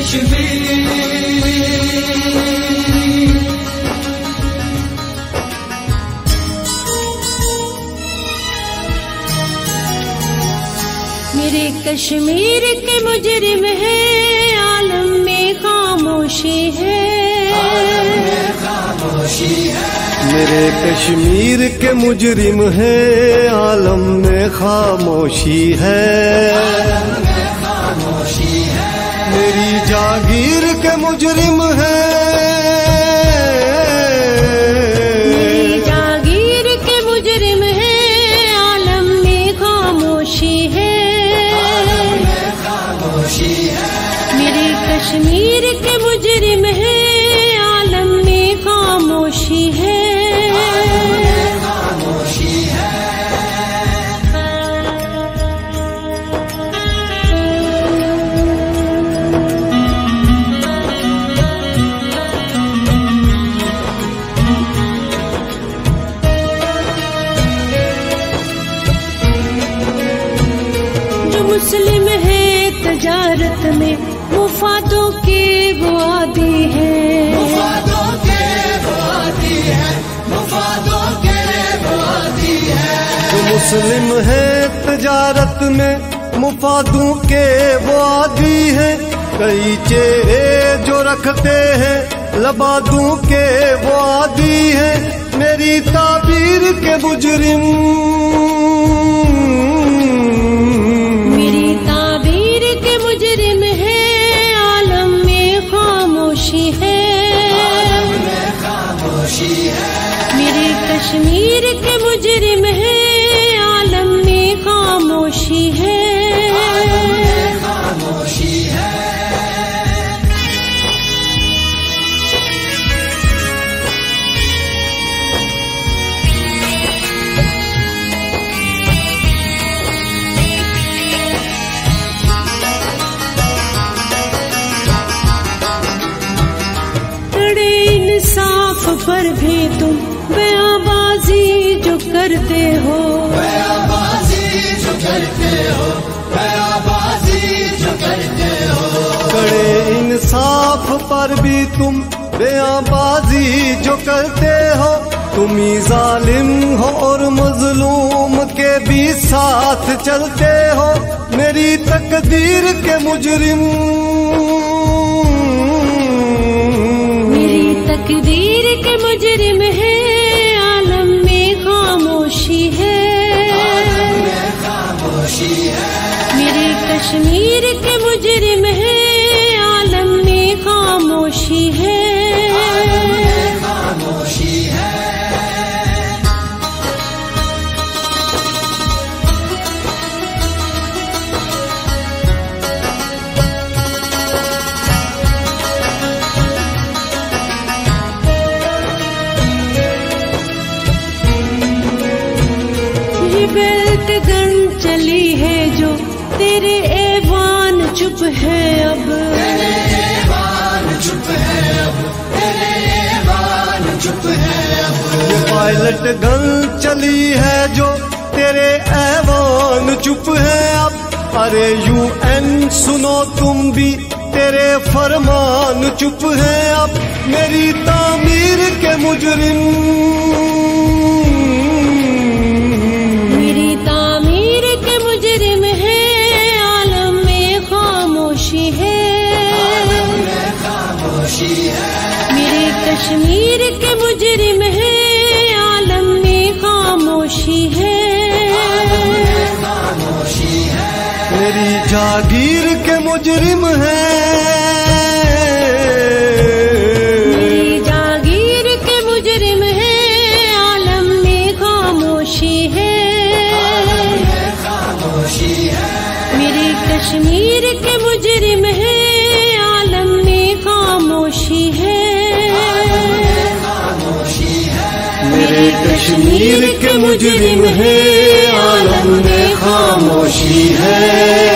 मेरे कश्मीर के मुजरिम है, आलम में खामोशी है। मेरे कश्मीर के मुजरिम है, आलम में खामोशी है। मेरी जागीर के मुजरिम है, मेरी जागीर के मुजरिम है, आलम में खामोशी है। मेरे कश्मीर के मुजरिम है, आलम में खामोशी है। मुस्लिम है तजारत में, मुफादों के वो आदी है। मुफादों के वो आदी है, मुफादों के वो आदी है। जो मुस्लिम है तजारत में, मुफादों के वो आदी है। कई चेहरे जो रखते हैं, लबादों के वो आदी है। मेरी ताबीर के मुजरिम, मेरी ताबीर के मुजरिम है, आलम में खामोशी है। मेरे कश्मीर के मुजरिम है, आलम में खामोशी है। पर भी तुम बयाबाजी जो करते हो, बयाबाजी जो करते हो, बयाबाजी जो करते हो। कड़े इंसाफ पर भी तुम बयाबाजी जो करते हो। तुम ही जालिम हो और मजलूम के भी साथ चलते हो। मेरी तकदीर के मुजरिम, मेरी तकदीर के मुजरिम है, आलम में खामोशी है। मेरे कश्मीर के मुजरिम है, आलम में खामोशी है। बेल्ट गन चली है जो, तेरे ऐवान चुप है अब। तेरे ऐवान चुप है अब, तेरे ऐवान चुप है अब। ये पायलट गन चली है जो, तेरे ऐवान चुप है अब। अरे UN सुनो तुम भी, तेरे फरमान चुप है अब। मेरी तामीर के मुजरिम, मेरे कश्मीर के मुजरिम है, आलम में खामोशी है। मेरी जागीर के मुजरिम है, मेरी जागीर के मुजरिम है, आलम में खामोशी है। मेरे कश्मीर के मुजरिम है, आलम में खामोशी है। मेरे कश्मीर के मुजरिम है, आलम में खामोशी है।